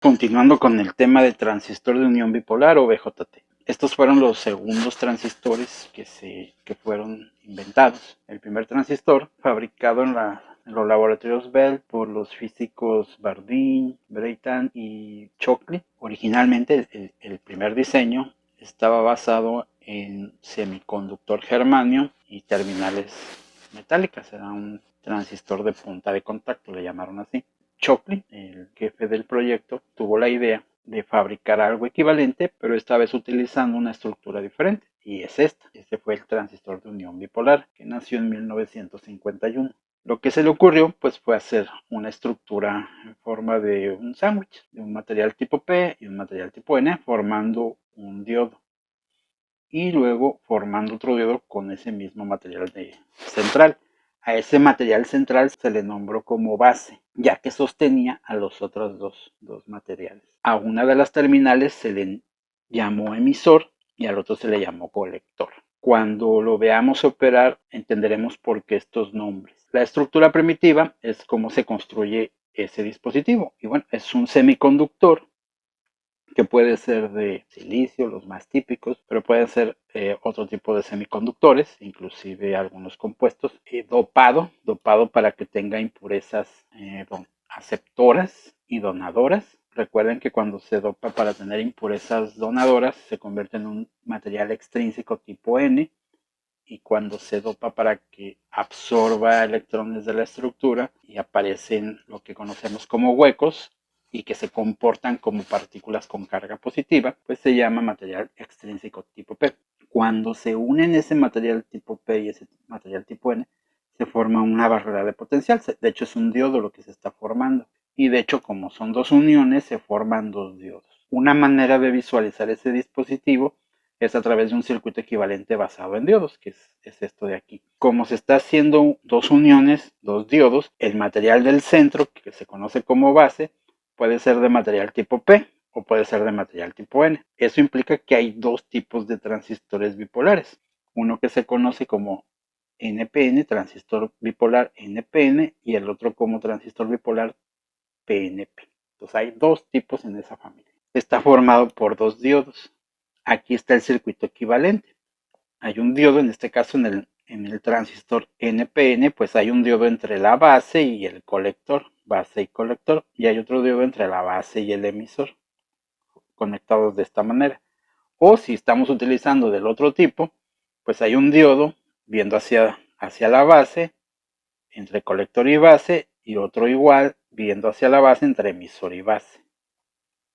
Continuando con el tema del transistor de unión bipolar o BJT. Estos fueron los segundos transistores que fueron inventados. El primer transistor, fabricado en los laboratorios Bell por los físicos Bardeen, Brayton y Shockley. Originalmente el primer diseño estaba basado en semiconductor germanio y terminales metálicas. Era un transistor de punta de contacto, le llamaron así. Shockley, el jefe del proyecto, tuvo la idea de fabricar algo equivalente, pero esta vez utilizando una estructura diferente. Y es esta. Este fue el transistor de unión bipolar, que nació en 1951. Lo que se le ocurrió pues fue hacer una estructura en forma de un sándwich, de un material tipo P y un material tipo N, formando un diodo. Y luego formando otro diodo con ese mismo material central. A ese material central se le nombró como base, ya que sostenía a los otros dos materiales. A una de las terminales se le llamó emisor y al otro se le llamó colector. Cuando lo veamos operar, entenderemos por qué estos nombres. La estructura primitiva es cómo se construye ese dispositivo. Y bueno, es un semiconductor que puede ser de silicio, los más típicos, pero pueden ser otro tipo de semiconductores, inclusive algunos compuestos, dopado para que tenga impurezas aceptoras y donadoras. Recuerden que cuando se dopa para tener impurezas donadoras, se convierte en un material extrínseco tipo N, y cuando se dopa para que absorba electrones de la estructura y aparecen lo que conocemos como huecos y que se comportan como partículas con carga positiva, pues se llama material extrínseco tipo P. Cuando se unen ese material tipo P y ese material tipo N, se forma una barrera de potencial. De hecho, es un diodo lo que se está formando. Y de hecho, como son dos uniones, se forman dos diodos. Una manera de visualizar ese dispositivo es a través de un circuito equivalente basado en diodos, que es esto de aquí. Como se está haciendo dos uniones, dos diodos, el material del centro, que se conoce como base, puede ser de material tipo P o puede ser de material tipo N. Eso implica que hay dos tipos de transistores bipolares. Uno que se conoce como NPN, transistor bipolar NPN, y el otro como transistor bipolar PNP. Entonces hay dos tipos en esa familia. Está formado por dos diodos. Aquí está el circuito equivalente. Hay un diodo, en este caso en el transistor NPN, pues hay un diodo entre la base y el colector, base y colector, y hay otro diodo entre la base y el emisor, conectados de esta manera. O si estamos utilizando del otro tipo, pues hay un diodo viendo hacia la base, entre colector y base, y otro igual viendo hacia la base entre emisor y base.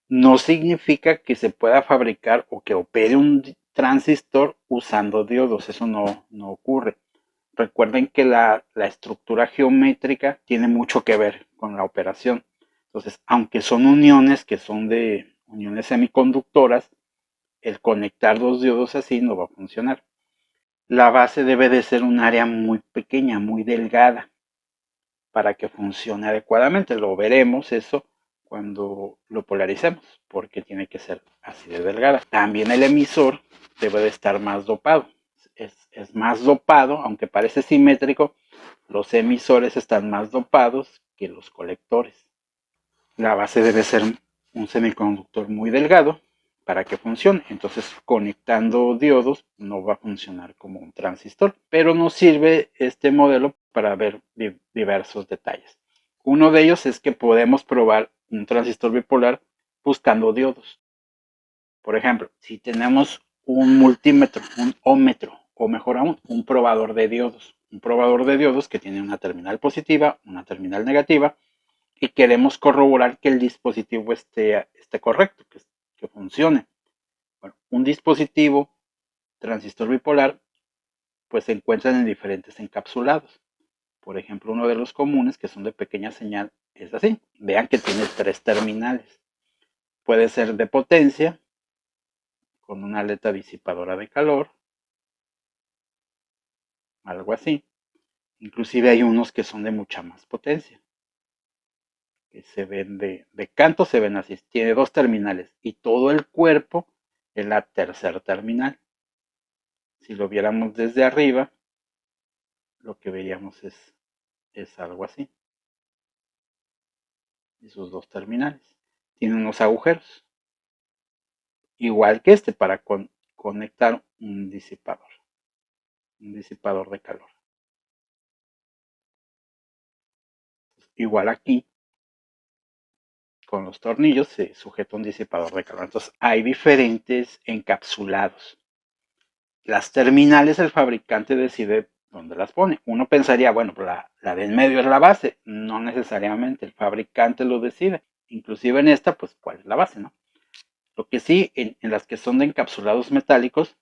No significa que se pueda fabricar o que opere un transistor usando diodos, eso no ocurre. Recuerden que la estructura geométrica tiene mucho que ver con la operación. Entonces, aunque son uniones que son de uniones semiconductoras, el conectar dos diodos así no va a funcionar. La base debe de ser un área muy pequeña, muy delgada, para que funcione adecuadamente. Lo veremos eso cuando lo polaricemos, porque tiene que ser así de delgada. También el emisor debe de estar más dopado. Es más dopado, aunque parece simétrico, los emisores están más dopados que los colectores. La base debe ser un semiconductor muy delgado para que funcione. Entonces, conectando diodos no va a funcionar como un transistor, pero nos sirve este modelo para ver diversos detalles. Uno de ellos es que podemos probar un transistor bipolar buscando diodos. Por ejemplo, si tenemos un multímetro, un ómetro, o mejor aún, un probador de diodos. Un probador de diodos que tiene una terminal positiva, una terminal negativa, y queremos corroborar que el dispositivo esté correcto, que funcione. Bueno, un dispositivo transistor bipolar pues se encuentran en diferentes encapsulados. Por ejemplo, uno de los comunes que son de pequeña señal es así. Vean que tiene tres terminales. Puede ser de potencia, con una aleta disipadora de calor, algo así. Inclusive hay unos que son de mucha más potencia, que se ven de canto, se ven así. Tiene dos terminales y todo el cuerpo es la tercera terminal. Si lo viéramos desde arriba, lo que veríamos es algo así. Y sus dos terminales. tiene unos agujeros, igual que este, para conectar un disipador de calor. Igual aquí, con los tornillos se sujeta un disipador de calor. Entonces hay diferentes encapsulados. Las terminales el fabricante decide dónde las pone. Uno pensaría, bueno, pues la de en medio es la base. No necesariamente, el fabricante lo decide. Inclusive en esta, pues, ¿cuál es la base, no? Lo que sí, en las que son de encapsulados metálicos,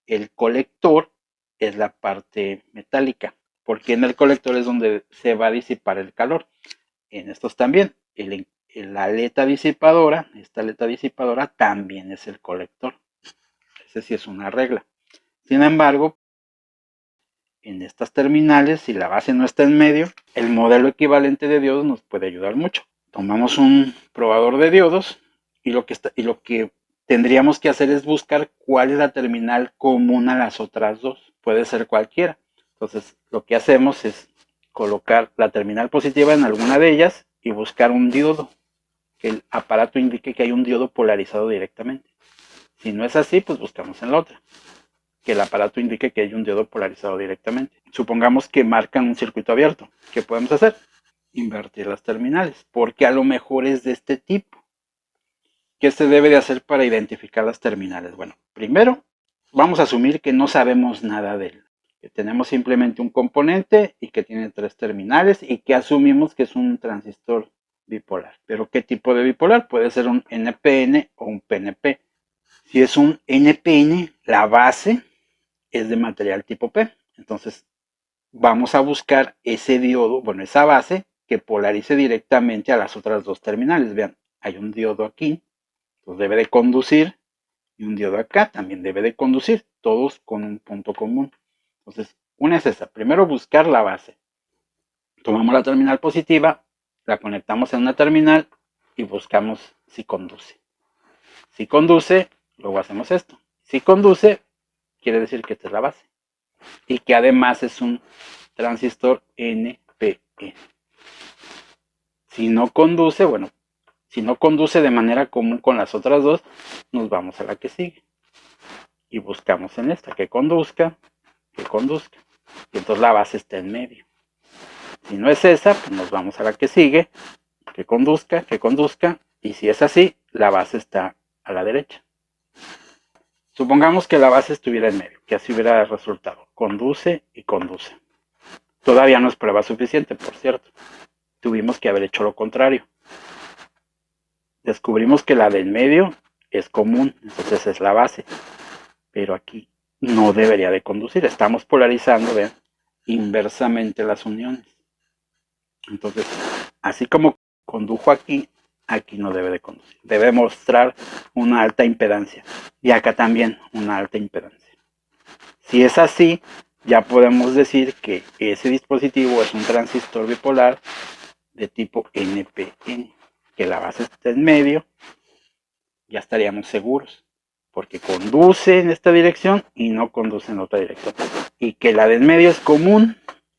el colector es la parte metálica, porque en el colector es donde se va a disipar el calor. En estos también, la aleta disipadora, esta aleta disipadora también es el colector. Ese sí es una regla. Sin embargo, en estas terminales, si la base no está en medio, el modelo equivalente de diodos nos puede ayudar mucho. Tomamos un probador de diodos y lo que tendríamos que hacer es buscar cuál es la terminal común a las otras dos. Puede ser cualquiera. Entonces, lo que hacemos es colocar la terminal positiva en alguna de ellas y buscar un diodo, que el aparato indique que hay un diodo polarizado directamente. Si no es así, pues buscamos en la otra, que el aparato indique que hay un diodo polarizado directamente. Supongamos que marcan un circuito abierto. ¿Qué podemos hacer? Invertir las terminales, porque a lo mejor es de este tipo. ¿Qué se debe de hacer para identificar las terminales? Bueno, primero vamos a asumir que no sabemos nada de él, que tenemos simplemente un componente y que tiene 3 terminales y que asumimos que es un transistor bipolar. Pero ¿qué tipo de bipolar? Puede ser un NPN o un PNP. Si es un NPN, la base es de material tipo P. Entonces vamos a buscar ese diodo, bueno, esa base que polarice directamente a las otras dos terminales. Vean, hay un diodo aquí, entonces debe de conducir, y un diodo acá también debe de conducir, todos con un punto común. Entonces, una es esa, primero buscar la base. Tomamos la terminal positiva, la conectamos en una terminal y buscamos si conduce. Si conduce, luego hacemos esto. Si conduce, quiere decir que esta es la base y que además es un transistor NPN. Si no conduce, bueno, si no conduce de manera común con las otras dos, nos vamos a la que sigue y buscamos en esta que conduzca. Y entonces la base está en medio. Si no es esa, pues nos vamos a la que sigue, que conduzca, y si es así, la base está a la derecha. Supongamos que la base estuviera en medio, que así hubiera resultado. Conduce y conduce. Todavía no es prueba suficiente, por cierto. Tuvimos que haber hecho lo contrario. Descubrimos que la del medio es común, entonces es la base. Pero aquí no debería de conducir. Estamos polarizando, vean, inversamente las uniones. Entonces, así como condujo aquí, aquí no debe de conducir. Debe mostrar una alta impedancia. Y acá también una alta impedancia. Si es así, ya podemos decir que ese dispositivo es un transistor bipolar de tipo NPN, que la base está en medio, ya estaríamos seguros, porque conduce en esta dirección y no conduce en otra dirección. Y que la de en medio es común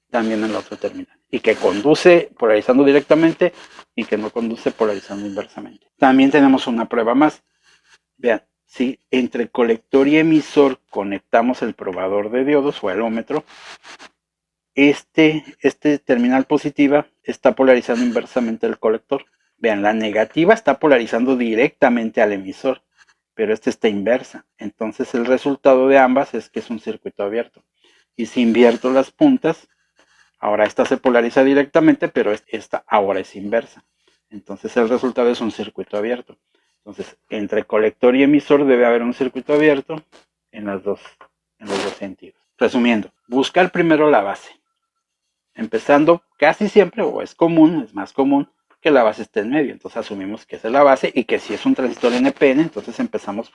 también en la otra terminal. Y que conduce polarizando directamente y que no conduce polarizando inversamente. También tenemos una prueba más. Vean, si entre colector y emisor conectamos el probador de diodos o el ómetro, este terminal positiva está polarizando inversamente el colector. Vean, la negativa está polarizando directamente al emisor, pero esta está inversa. Entonces el resultado de ambas es que es un circuito abierto. Y si invierto las puntas, ahora esta se polariza directamente, pero esta ahora es inversa. Entonces el resultado es un circuito abierto. Entonces, entre colector y emisor debe haber un circuito abierto en los dos sentidos. Resumiendo, buscar primero la base. Empezando casi siempre, o es común, es más común, que la base esté en medio. Entonces asumimos que esa es la base y que si es un transistor NPN, entonces empezamos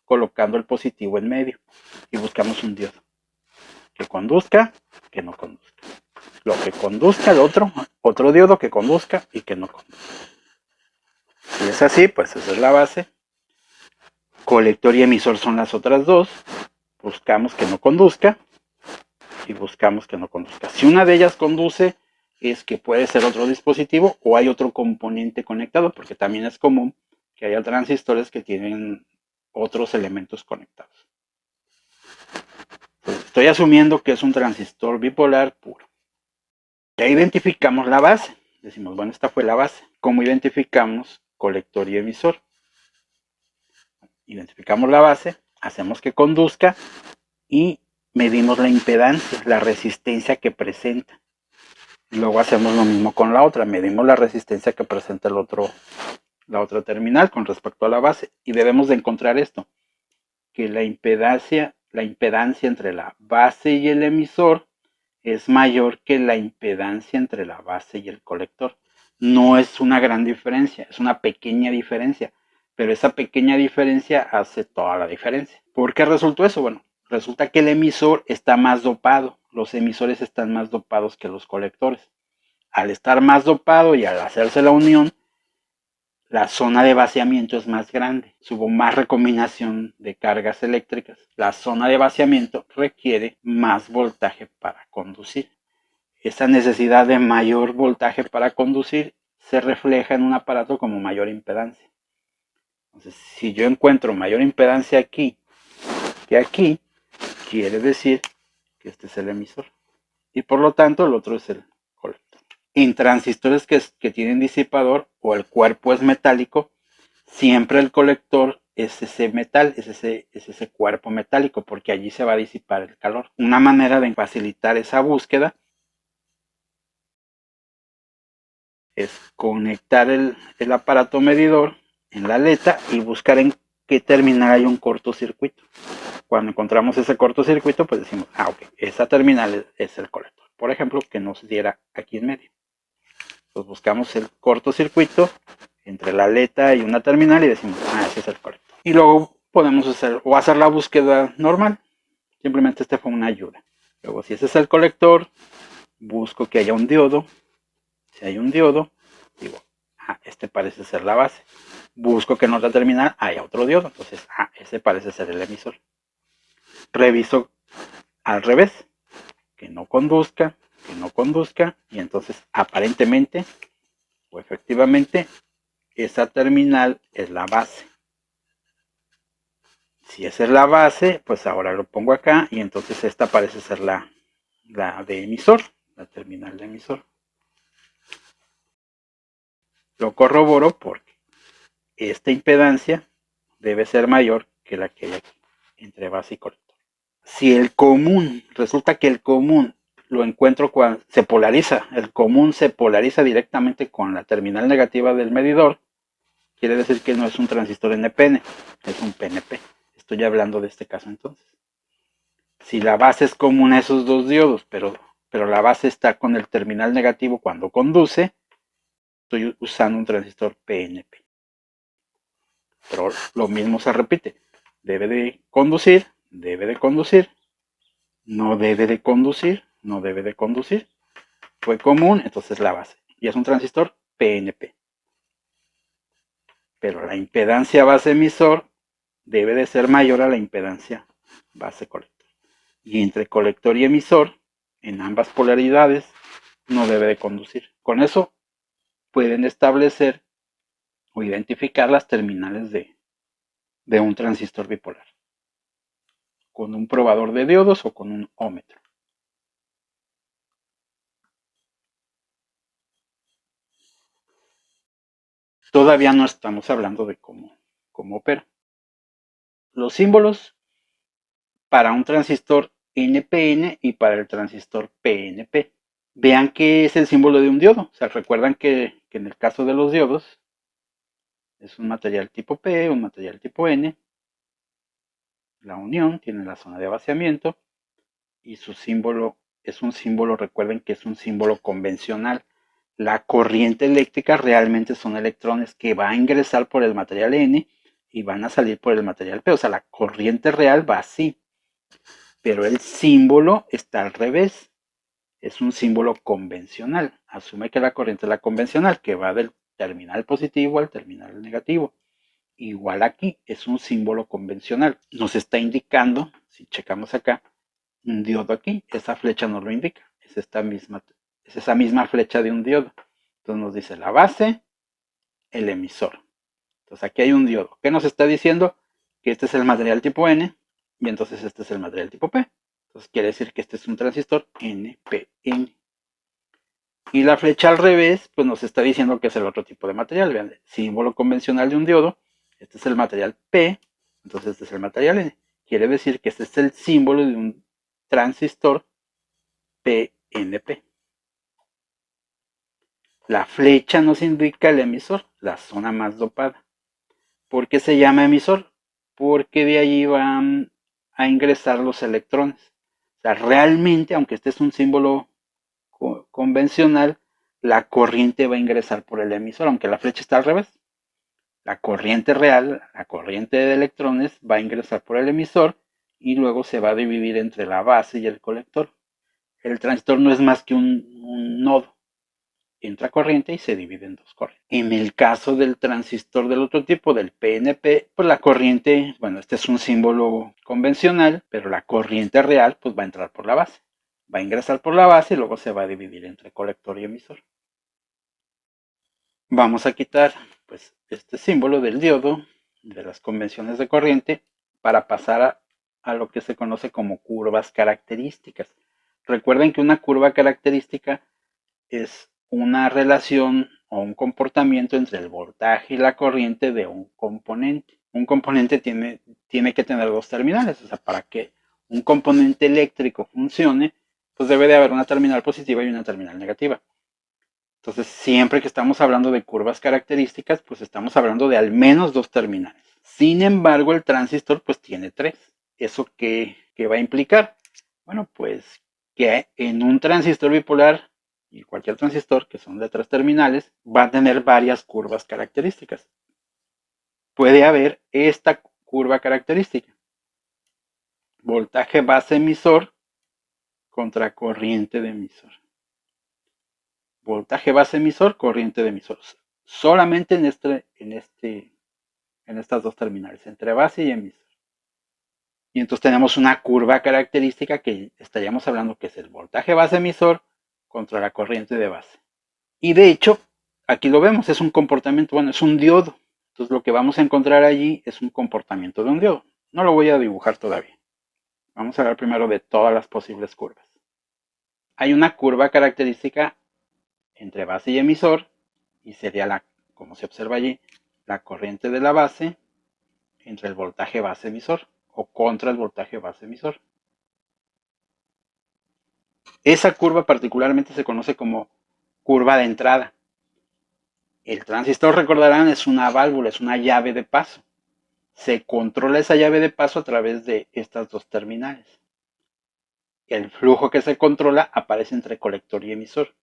colocando el positivo en medio y buscamos un diodo que conduzca, que no conduzca. Lo que conduzca el otro diodo que conduzca y que no conduzca. Si es así, pues esa es la base. Colector y emisor son las otras dos. Buscamos que no conduzca y buscamos que no conduzca. Si una de ellas conduce, es que puede ser otro dispositivo o hay otro componente conectado, porque también es común que haya transistores que tienen otros elementos conectados. Entonces, estoy asumiendo que es un transistor bipolar puro. Ya identificamos la base. Decimos, bueno, esta fue la base. ¿Cómo identificamos colector y emisor? Identificamos la base, hacemos que conduzca y medimos la impedancia, la resistencia que presenta. Luego hacemos lo mismo con la otra, medimos la resistencia que presenta la otra terminal con respecto a la base y debemos de encontrar esto, que la impedancia entre la base y el emisor es mayor que la impedancia entre la base y el colector. No es una gran diferencia, es una pequeña diferencia, pero esa pequeña diferencia hace toda la diferencia. ¿Por qué resultó eso? Bueno, resulta que el emisor está más dopado, los emisores están más dopados que los colectores. Al estar más dopado y al hacerse la unión, la zona de vaciamiento es más grande, hubo más recombinación de cargas eléctricas. La zona de vaciamiento requiere más voltaje para conducir. Esa necesidad de mayor voltaje para conducir se refleja en un aparato como mayor impedancia. Entonces, si yo encuentro mayor impedancia aquí que aquí, quiere decir que este es el emisor. Y por lo tanto, el otro es el colector. En transistores que tienen disipador o el cuerpo es metálico, siempre el colector es ese metal, es ese cuerpo metálico, porque allí se va a disipar el calor. Una manera de facilitar esa búsqueda es conectar el aparato medidor en la aleta y buscar en qué terminal hay un cortocircuito. Cuando encontramos ese cortocircuito, pues decimos, ok, esa terminal es el colector. Por ejemplo, que nos diera aquí en medio. Pues buscamos el cortocircuito entre la aleta y una terminal y decimos, ese es el colector. Y luego podemos hacer la búsqueda normal. Simplemente este fue una ayuda. Luego, si ese es el colector, busco que haya un diodo. Si hay un diodo, digo, este parece ser la base. Busco que en otra terminal haya otro diodo. Entonces, ese parece ser el emisor. Reviso al revés, que no conduzca, y entonces aparentemente o efectivamente esa terminal es la base. Si esa es la base, pues ahora lo pongo acá y entonces esta parece ser la de emisor, la terminal de emisor. Lo corroboro porque esta impedancia debe ser mayor que la que hay aquí entre base y colector. Si el común, resulta que el común lo encuentro cuando se polariza, el común se polariza directamente con la terminal negativa del medidor, quiere decir que no es un transistor NPN, es un PNP. Estoy hablando de este caso entonces. Si la base es común a esos dos diodos, pero la base está con el terminal negativo cuando conduce, estoy usando un transistor PNP. Pero lo mismo se repite. Debe de conducir, no debe de conducir. Fue común, entonces la base. Y es un transistor PNP. Pero la impedancia base emisor debe de ser mayor a la impedancia base colector. Y entre colector y emisor, en ambas polaridades, no debe de conducir. Con eso pueden establecer o identificar las terminales de un transistor bipolar, con un probador de diodos o con un ómetro. Todavía no estamos hablando de cómo opera. Los símbolos para un transistor NPN y para el transistor PNP. Vean que es el símbolo de un diodo. O sea, recuerdan que en el caso de los diodos es un material tipo P, un material tipo N. La unión tiene la zona de vaciamiento y su símbolo es un símbolo, recuerden que es un símbolo convencional. La corriente eléctrica realmente son electrones que va a ingresar por el material N y van a salir por el material P. O sea, la corriente real va así. Pero el símbolo está al revés. Es un símbolo convencional. Asume que la corriente es la convencional, que va del terminal positivo al terminal negativo. Igual aquí es un símbolo convencional. Nos está indicando, si checamos acá, un diodo aquí. Esa flecha nos lo indica. Es esta misma Es esa misma flecha de un diodo. Entonces nos dice la base, el emisor. Entonces aquí hay un diodo. ¿Qué nos está diciendo? Que este es el material tipo N y entonces este es el material tipo P. Entonces quiere decir que este es un transistor NPN. Y la flecha al revés, pues nos está diciendo que es el otro tipo de material. Vean, el símbolo convencional de un diodo. Este es el material P, entonces este es el material N. Quiere decir que este es el símbolo de un transistor PNP. La flecha nos indica el emisor, la zona más dopada. ¿Por qué se llama emisor? Porque de allí van a ingresar los electrones. O sea, realmente, aunque este es un símbolo convencional, la corriente va a ingresar por el emisor, aunque la flecha está al revés. La corriente real, la corriente de electrones, va a ingresar por el emisor y luego se va a dividir entre la base y el colector. El transistor no es más que un nodo. Entra corriente y se divide en dos corrientes. En el caso del transistor del otro tipo, del PNP, pues la corriente, bueno, este es un símbolo convencional, pero la corriente real pues va a entrar por la base. Va a ingresar por la base y luego se va a dividir entre colector y emisor. Vamos a quitar pues este símbolo del diodo de las convenciones de corriente para pasar a lo que se conoce como curvas características. Recuerden que una curva característica es una relación o un comportamiento entre el voltaje y la corriente de un componente. Un componente tiene que tener dos terminales, o sea, para que un componente eléctrico funcione, pues debe de haber una terminal positiva y una terminal negativa. Entonces, siempre que estamos hablando de curvas características, pues estamos hablando de al menos dos terminales. Sin embargo, el transistor pues tiene tres. ¿Eso qué va a implicar? Bueno, pues que en un transistor bipolar y cualquier transistor que son de tres terminales va a tener varias curvas características. Puede haber esta curva característica. Voltaje base emisor contra corriente de emisor. Voltaje base emisor, corriente de emisor. Solamente en estas dos terminales, entre base y emisor. Y entonces tenemos una curva característica que estaríamos hablando que es el voltaje base emisor contra la corriente de base. Y de hecho, aquí lo vemos, es un comportamiento, bueno, es un diodo. Entonces lo que vamos a encontrar allí es un comportamiento de un diodo. No lo voy a dibujar todavía. Vamos a hablar primero de todas las posibles curvas. Hay una curva característica entre base y emisor, y sería como se observa allí, la corriente de la base entre el voltaje base emisor o contra el voltaje base emisor. Esa curva particularmente se conoce como curva de entrada. El transistor, recordarán, es una válvula, es una llave de paso. Se controla esa llave de paso a través de estas dos terminales. El flujo que se controla aparece entre colector y emisor.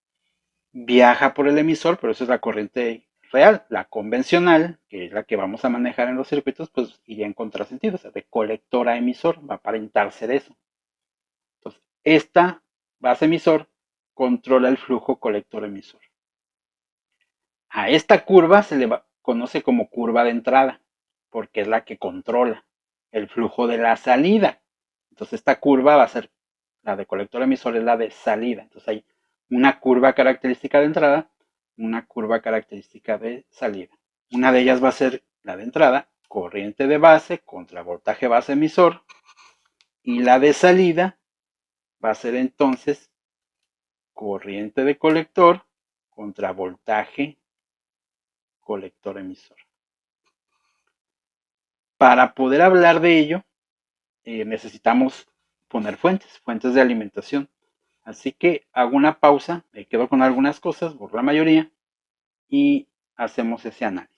Viaja por el emisor, pero esa es la corriente real. La convencional, que es la que vamos a manejar en los circuitos, pues iría en contrasentido, o sea, de colector a emisor, va a aparentar ser eso. Entonces, esta base emisor controla el flujo colector-emisor. A esta curva se le conoce como curva de entrada, porque es la que controla el flujo de la salida. Entonces esta curva va a ser, la de colector-emisor es la de salida. Entonces hay una curva característica de entrada, una curva característica de salida. Una de ellas va a ser la de entrada, corriente de base contra voltaje base emisor, y la de salida va a ser entonces corriente de colector contra voltaje colector emisor. Para poder hablar de ello, necesitamos poner fuentes de alimentación. Así que hago una pausa, me quedo con algunas cosas, por la mayoría, y hacemos ese análisis.